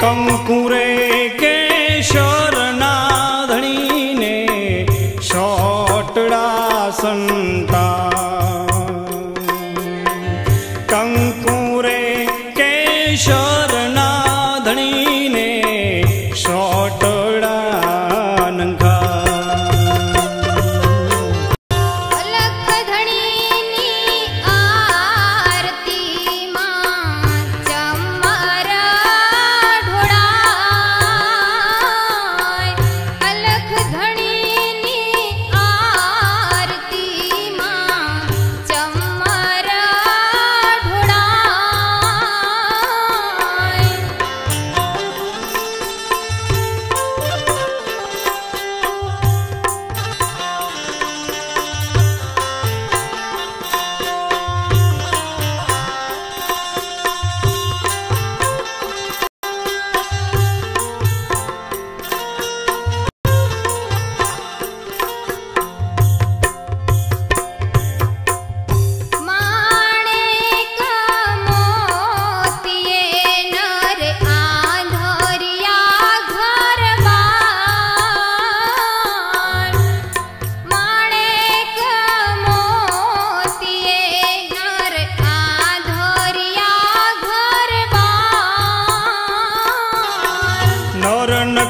કંકુરે કેશરના ધણીને સોટડા સંતા કંકુરે કેશરના ધણીને સોટડા નંખા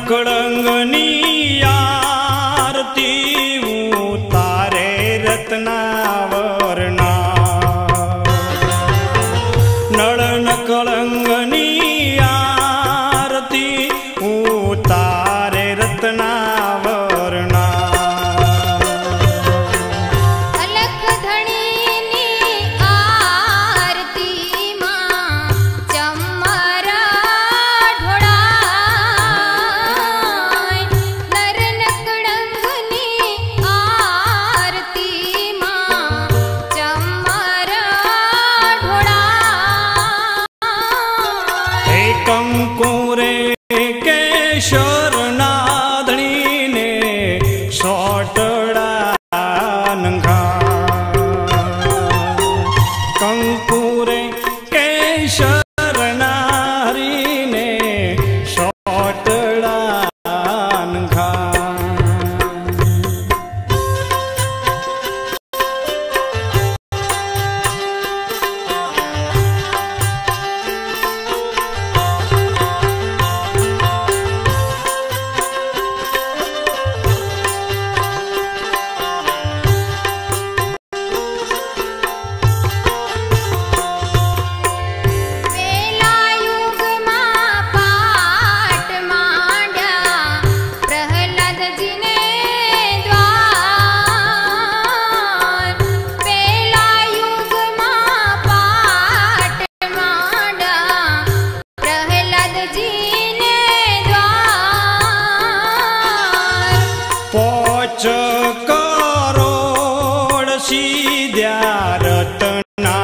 નકળંગની આરતી ઉતારે રત્નાવરના નળ નકળંગની આરતી ઉતારે રત્નાવરના કંકુરે કેશરના ધણીને સોટડા નંખા કંકુરે કેશરના હરીને સોટડા નંખા કરોડ સીધ્યા રત્નાવરના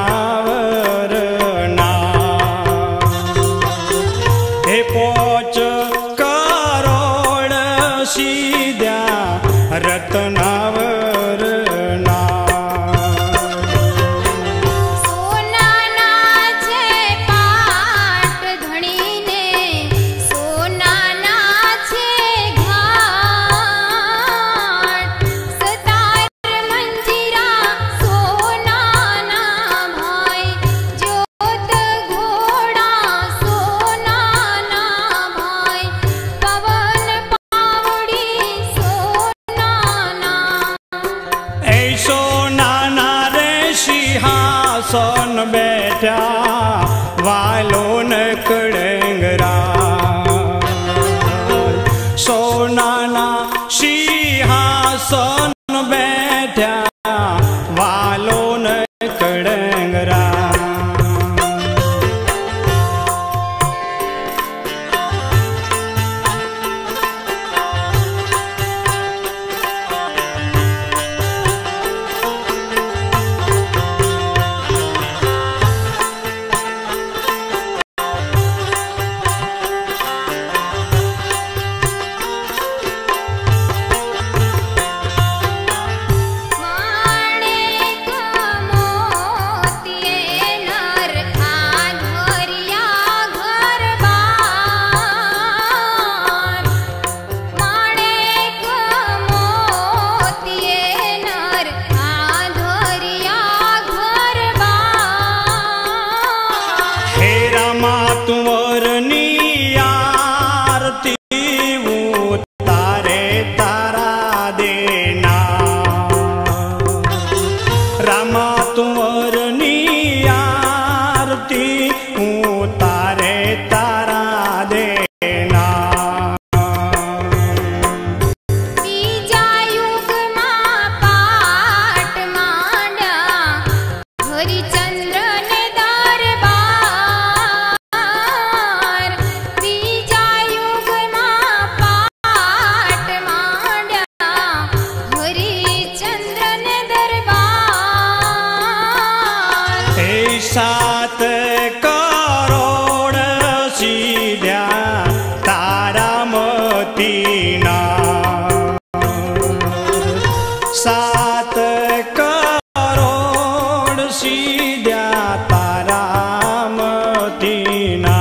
હે પોચ કરોડ સીધ્યા રત્નાવરના સિંહાસન બેઠા વાલો નકળંગરા સોનાના સિંહાસન બેઠા વાલો નકળંગરા સીધ્યા તારા મોતીના 7 કરોડ સીધ્યા તારા મોતીના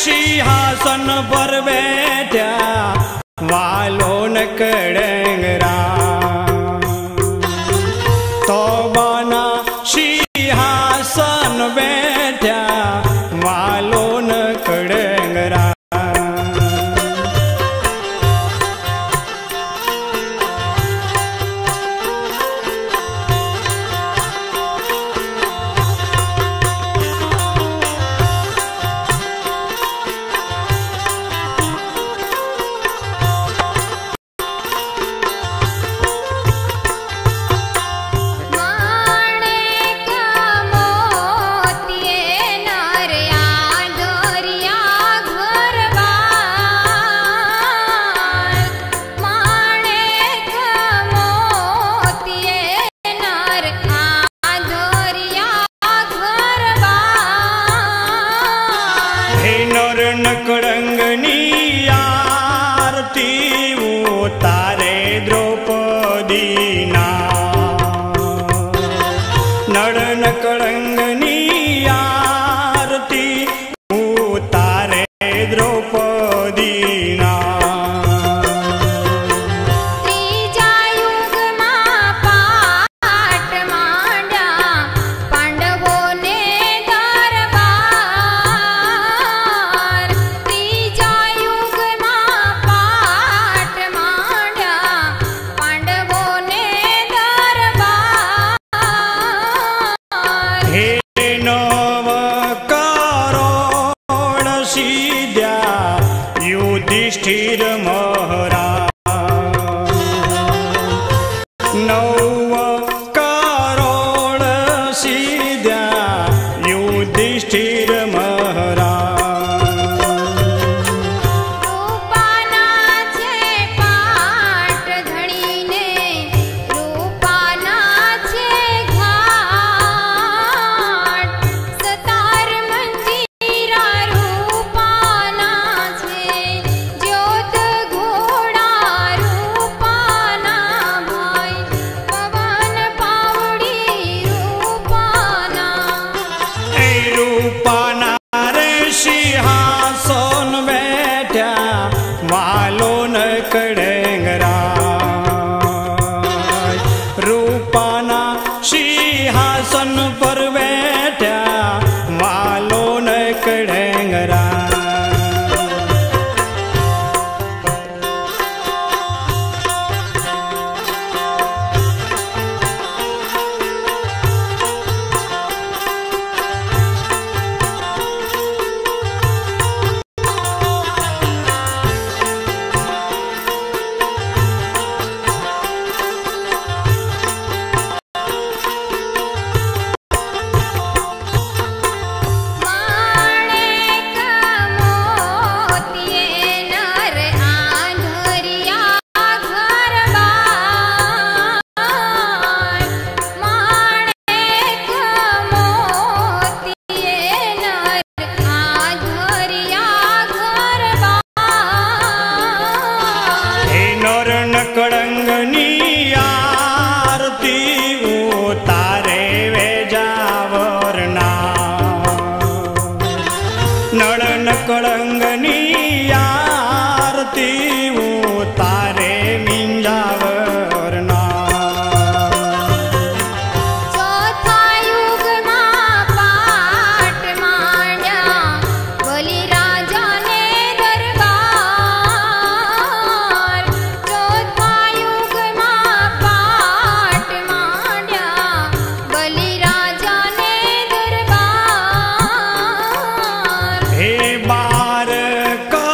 सिंहासन पर बैठा वालों न कड़ंगरा तो बना सिंहासन बैठा वालों न कड़ंगरा नकड़ंगनी आरती उतारे द्रौपदी ना नड़ नकड़ंगनी आरती उतारे द्रौपदी ना युधिष्ठिर महाराज 9 करोड़ सीधा युधिष्ठिर महाराज सिंहासन बैठा वालों न कड़ंगरा रूपाना सिंहासन पर बैठा वालों न कड़ंगरा नकड़ंगनी आरती उतारे वेजावरना नड़ नकड़ंगनी आरती उतारे मिंजावरना चौथा युग में पाट मांड्या बलि राजा ने दरबार चौथा युग में पाट मांड्या बलि राजा ने दरबार हे 12 का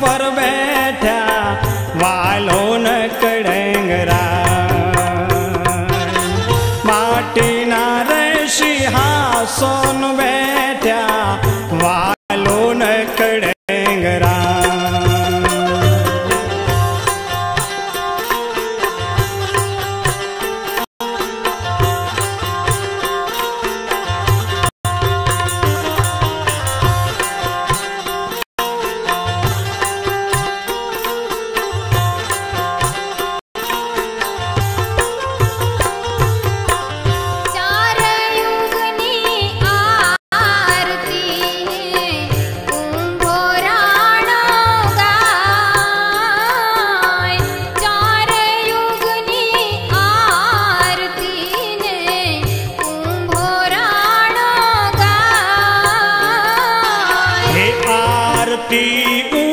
पर बैठा वालो न कड़ंगरा माटी ना रे सिंहासन बैठा वालो न कड़ंगरा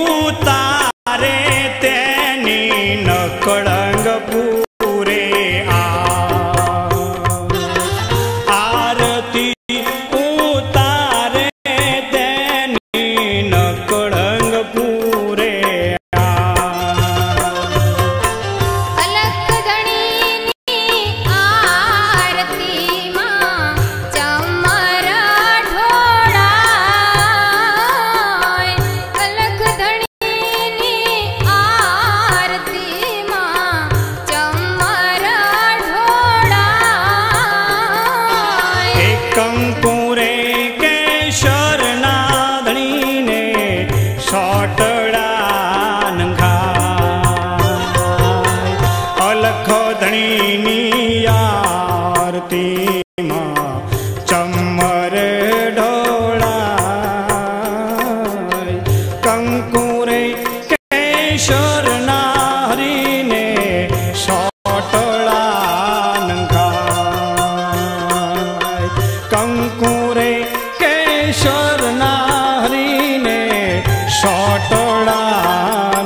उतारे तेनी नकड़ंग पूरे आरती उतारे तेनी नकड़ंग पूरे कंकुरे केशर नाधणी ने सोटड़ा नंगा अलख धणी आरती मां चमर ढोला कंकुरे केशर नाहरी ने सोटड़ा नंगा कंकुरे केशर नाहरी ने सोटड़ा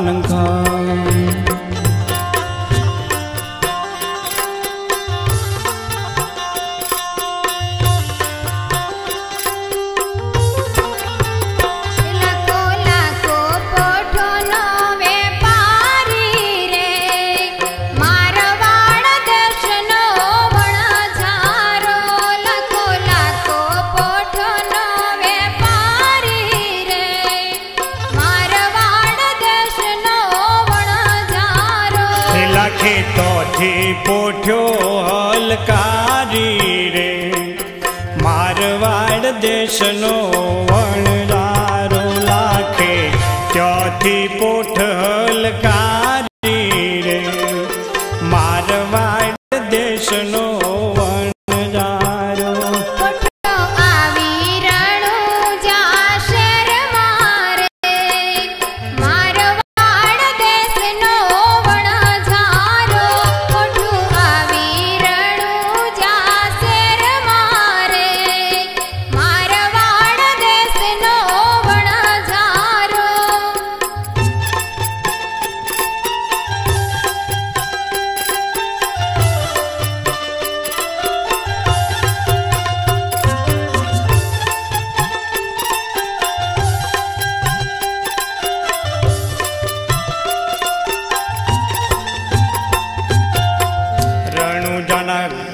नंगा पोठ्यो हलकारी रे मारवाड़ देश नो वणजारो लाखे त्योथी पोठ हलकारी रे मारवाड़ देश नो वणजारो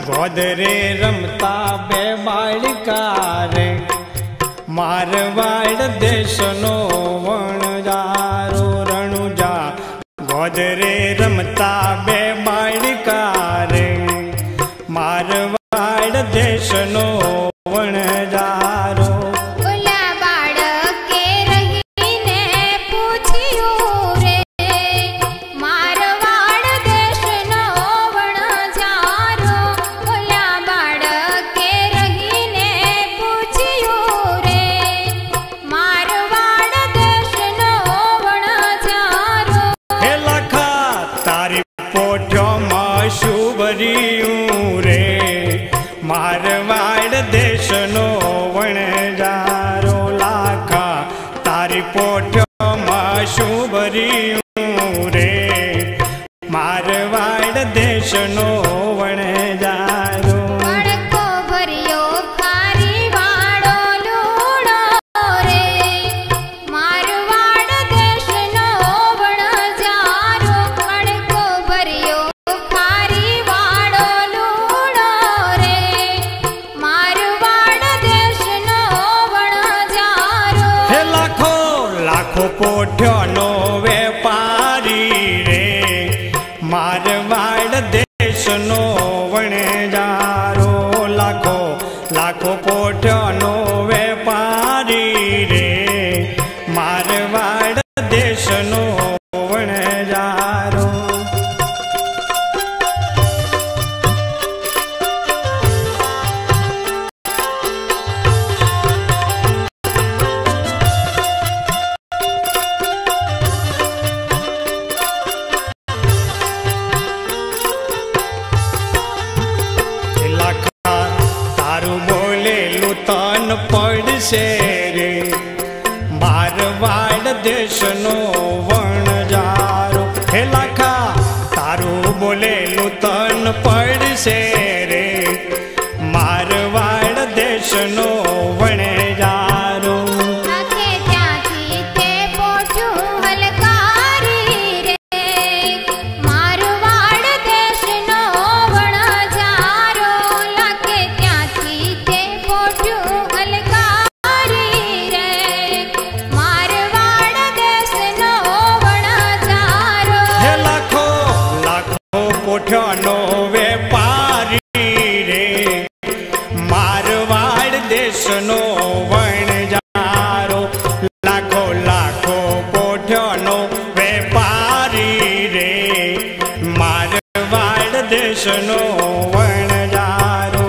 गोदरे रमता बे बालिका रे मारवाड़ देश नो वणजारो रणुजा गोदरे रमता बे बालिका रे मारवाड़ देश नो वणजारो मारवाड़ देश नो वणजारो लाखा तारी पोठ्यो माशू भरियूं रे मारवाड़ देश नो वणजारो मारवाड़ देश नो લાખો પોઠ્યોનો વેપારી રે મારવાડ દેશનો વણજારો લાખો લાખો પોઠ્યોનો વેપારી રે મારવાડ દેશનો વણજારો તન પડશે રે મારવાડ દેશનો વણજારો હે લાખા તારું બોલેલું તન પડશે રે મારવાડ દેશનો વણજારો નાખે ત્યાંથી તે પોઠ્યું હલકારી રે મારવાડ દેશનો વણજારો લાખે ત્યાંથી તે પોઠ્યું હલકારી રે મારવાડ દેશનો વણજારો હે લાખો લાખો પોઠ્યાનો વેપારી રે મારવાડ દેશનો વણજારો લાખો લાખો પોઠ્યાનો વેપારી રે મારવાડ દેશનો વણજારો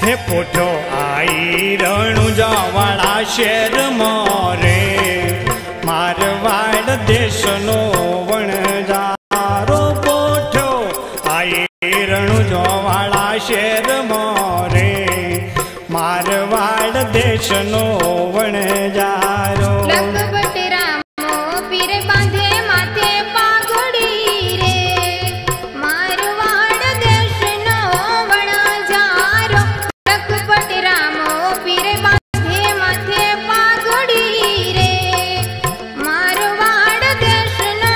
હે પોઠો આઈ રણુજાવાળા શહેરમાં રે મારવાડ દેશનો વણજારો પોઠો આઈ રણુજાવાળા શહેરમાં રે મારવાડ દેશનો વણજારો લખપત રામો પીર બાંધે માથે પાઘડી રે મારવાડ દેશનો વણજારો લખપત રામો પીર બાંધે માથે પાઘડી રે મારવાડ દેશનો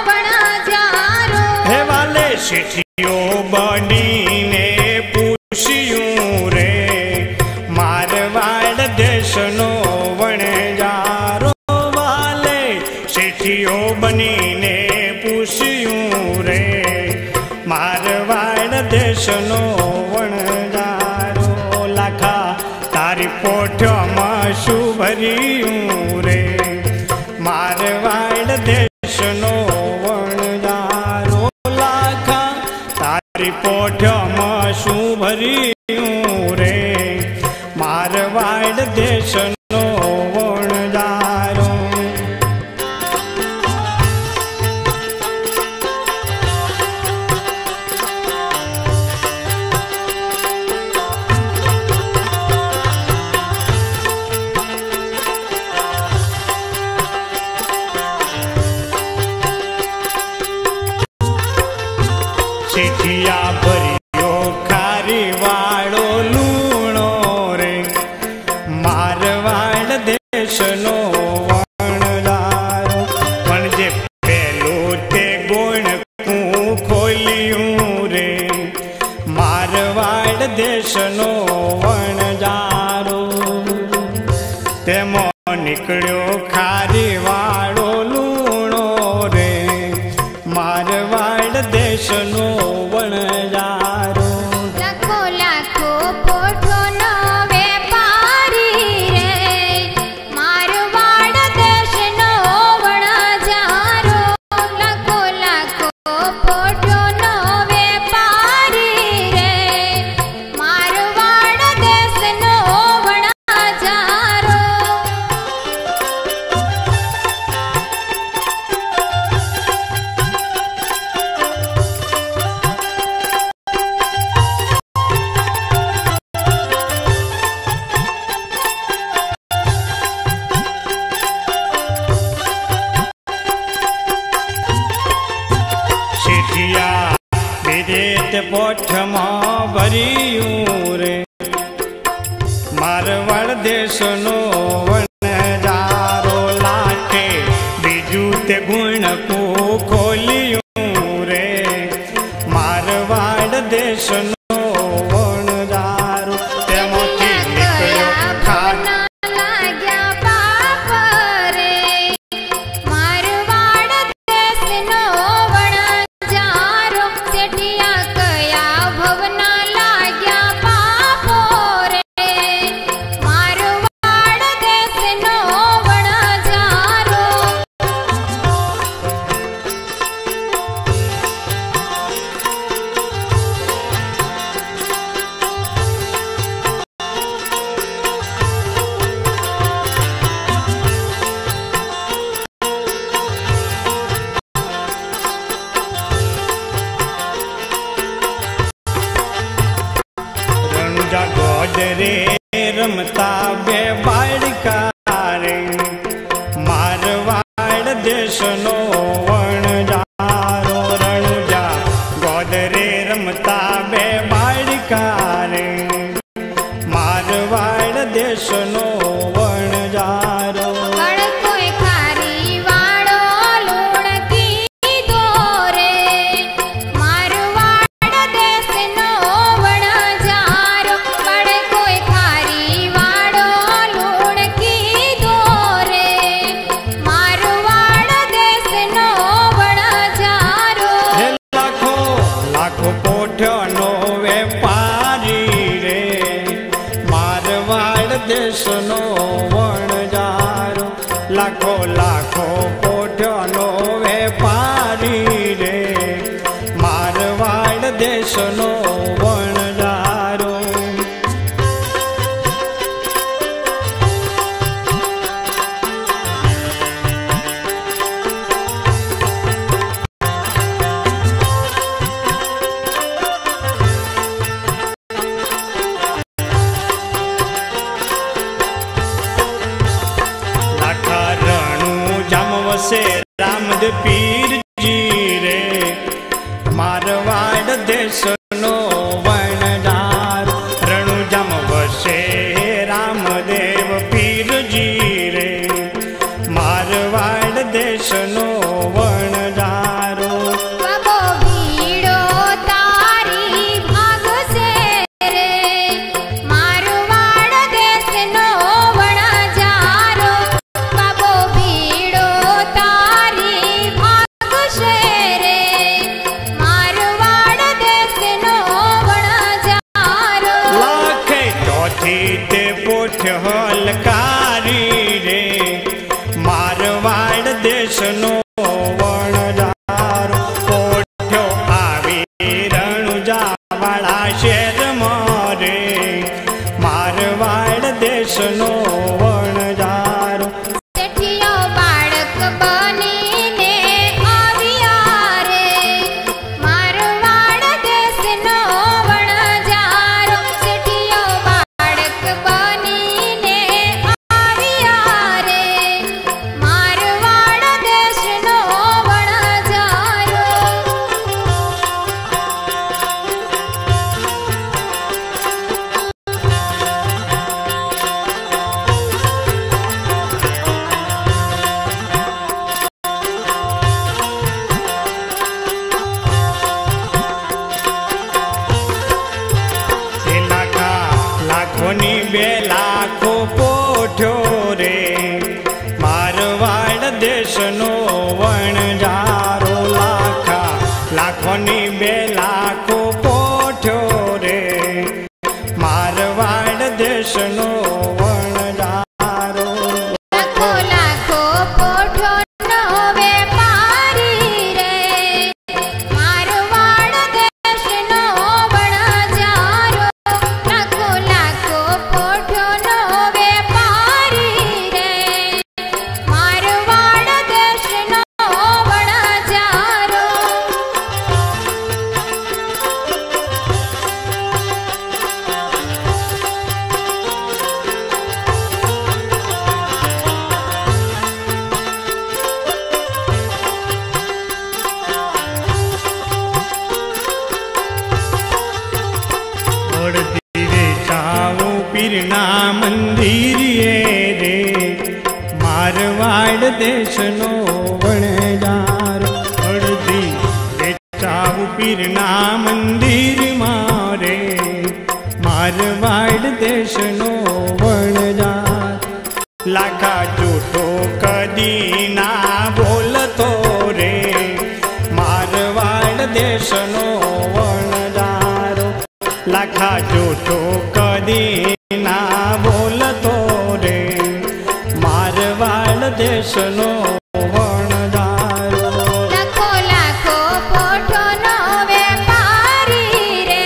વણજારો હે વાલે શેઠીઓ બનીને પૂછ્યું રે મારવાડ દેશનો વણજારો વાલે શેઠીઓ બનીને પૂછ્યું રે મારવાડ દેશનો વણજારો લાખા તારી પોઠમાં શું ભર્યું રે મારવાડ દેશનો વણજારો લાખા તારી પોઠમાં શું ભર્યું રે મારવાડ દેશનો વણજારો શેઠિયા ભર્યો ખારી વાળો લૂણો રે મારવાડ દેશનો વણજારો પણ જે પેલું તે ગોણકું ખોલ્યું રે મારવાડ દેશનો વણજારો તેમાં નીકળ્યો ખારી વાળો લૂણો રે મારવાડ દેશનો વણજારો લાખો લાખો પોઠોનો વેપારી રે મારવાડ દેશનો વણજારો લાખો લાખો પોઠોનો વેપારી રે મારવાડ દેશનો વણજારો દેશનો વણજારો લાખે બીજું તે ગુણકુ ખોલ્યું રે મારવાડ દેશનો ગોદરે રમતા બે બાળકા રે મારવાડ દેશનો વણજારો રણુજા ગોદરે રમતા બે બાળકા રે મારવાડ દેશનો વણજારો દેશનો વણજારો લાખો લાખો પોઠનો વેપારી રે મારવાડ દેશનો વણજારો से रामद पीरजी रे मारवाड़ देशनो वणजार रणु जम वसे रामदेव पीरजी रे मारवाड़ देशनो वणजारो હલકારી રે મારવાડ દેશનો વણજારો પોઠ્યો આવી રણુજા વાળા શહેરમાં રે મારવાડ દેશનો વણજારો લાખોની બે લાખો પોઠ્યો રે મારવાડ દેશનો વણજારો લાખોની બે લાખો પોઠ્યો રે મારવાડ દેશનો વણજારો લાખો લાખો પોઠ્યોનો વેપારી રે મારવાડ દેશનો વણજારો લાખો લાખો પોઠ્યોનો વેપારી રે મારવાડ દેશનો વણજારો પીરના મંદિર મારવાડ દેશનો વણજારો અડધી વેચાવું પીરના મંદિરમાં રે મારવાડ દેશનો વણજાર લાખા જૂઠો કદી ના બોલતો રે મારવાડ દેશનો વણજારો લાખા જૂઠો કદી ના બોલતો રે મારવાડ દેશનો વણજારો લાખો લાખો પોઠોનો વેપારી રે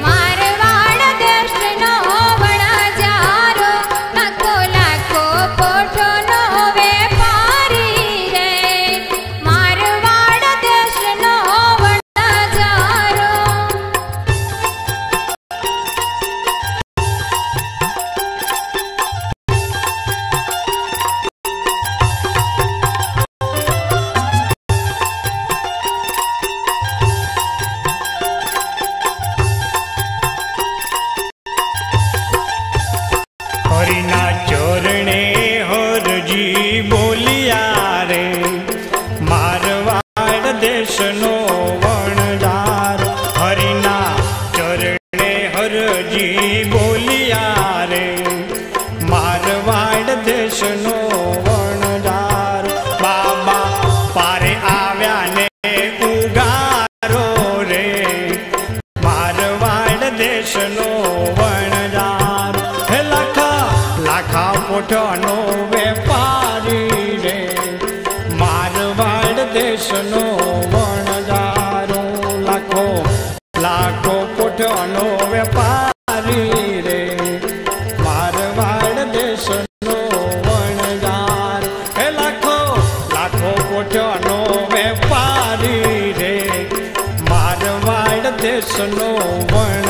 મારવાડ દેશનો વણજારો લાખો લાખો પોઠોનો વેપારી રે મારવાડ દેશનો વણજારો હરિના ચરણે હરજી બોલિયા રે મારવાડ દેશનો વણજાર હરિના ચરણે હરજી બોલિયા રે મારવાડ દેશનો વણજાર બાબા પારે આવ્યા ને ઉગારો રે મારવાડ દેશનો વણજાર હે લાખા પોઠાનો વેપારી રે મારવાડ દેશનો વણજારો લાખો લાખો પોઠાનો વેપારી રે મારવાડ દેશનો વણજાર હે લાખો લાખો પોઠાનો વેપારી રે મારવાડ દેશનો વણ